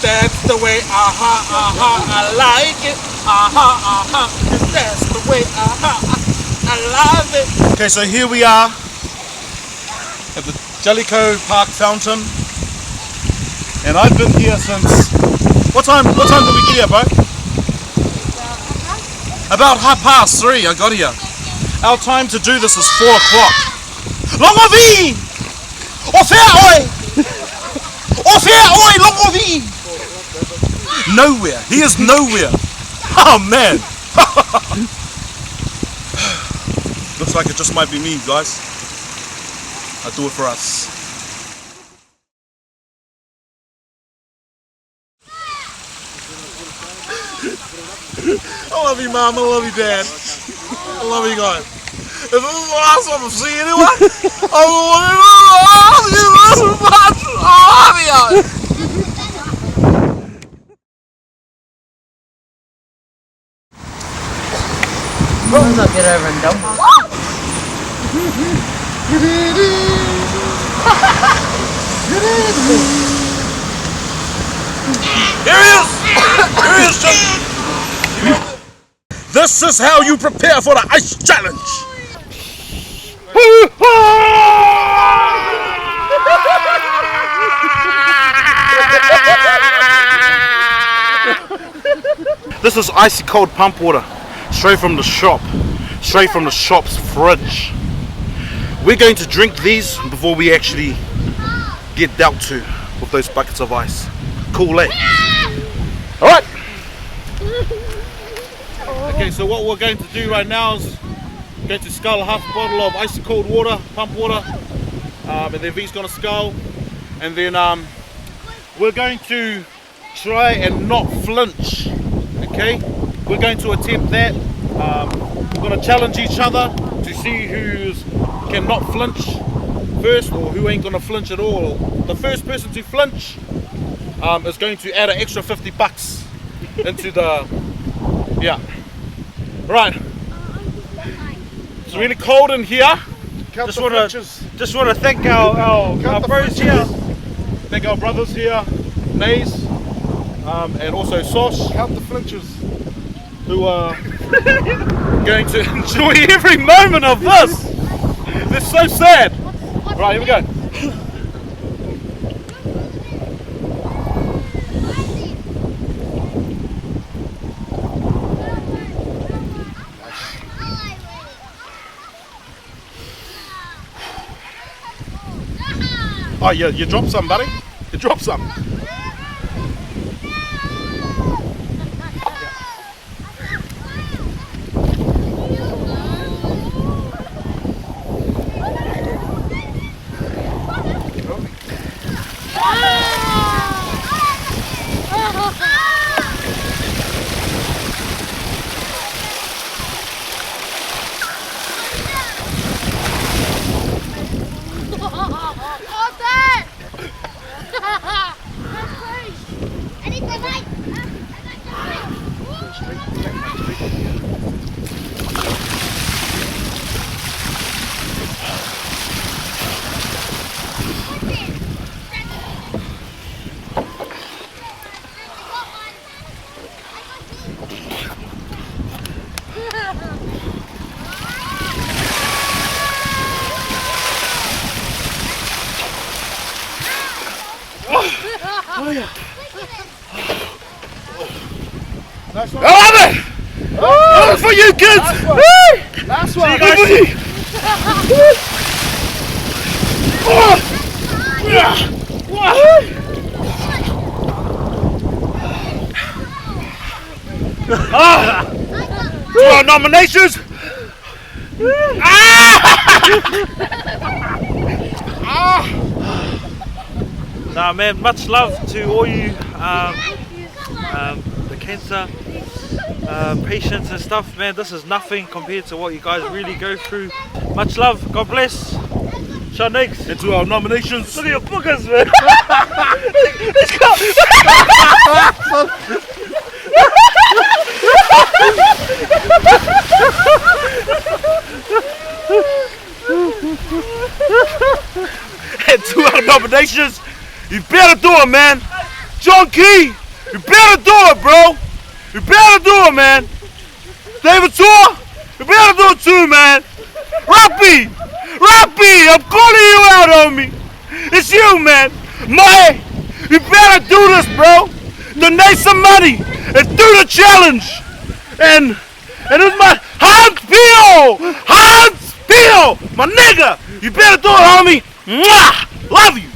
that's the way, I like it. That's the way, I love it. Okay, so here we are at the Jellicoe Park Fountain, and I've been here since. What time did we get here, bro? About 3:30. I got here. Our time to do this is 4 o'clock. Longovi! Longovi! Nowhere. He is nowhere. Oh man. Looks like it just might be me, guys. I'll do it for us. I love you, Mom. I love you, Dad. I love you guys. If this is the last one I see anyone, I love you so much. I love you. Sometimes I'll get over and done. Here he is! Here he is, Chuck! This is how you prepare for the ice challenge! This is icy cold pump water, straight from the shop, straight from the shop's fridge. We're going to drink these before we actually get dealt to with those buckets of ice. Cool, eh? Alright! Okay, so what we're going to do right now is going to scull half a bottle of icy cold water, pump water, and then V's going to scull, and then we're going to try and not flinch. Okay, we're going to attempt that. We're going to challenge each other to see who cannot flinch first, or who ain't going to flinch at all. The first person to flinch is going to add an extra $50 into the, yeah. Right. It's really cold in here. Just want to thank our bros here. Thank our brothers here, Nays, and also Sosh. Count the flinches. Who are going to enjoy every moment of this. They're so sad. Right, here we go. Oh, you dropped some, buddy. You dropped some. Oh yeah. Nice one. I love it! Oh, it's for you kids! Last one. Nice To our nominations! Nah, man, much love to all you, the cancer patients and stuff, man. This is nothing compared to what you guys really go through. Much love, God bless. Shaniks. And to our nominations. Look at your bookers, man. Let's go. And to our nominations, you better do it, man. John Key, you better do it, bro. You better do it, man. David Tour, you better do it too, man. Rappy, I'm calling you out, homie. It's you, man. Mae, you better do this, bro. Donate some money and do the challenge. And it's my Hans Pio, my nigga. You better do it, homie. Mwah! Love you.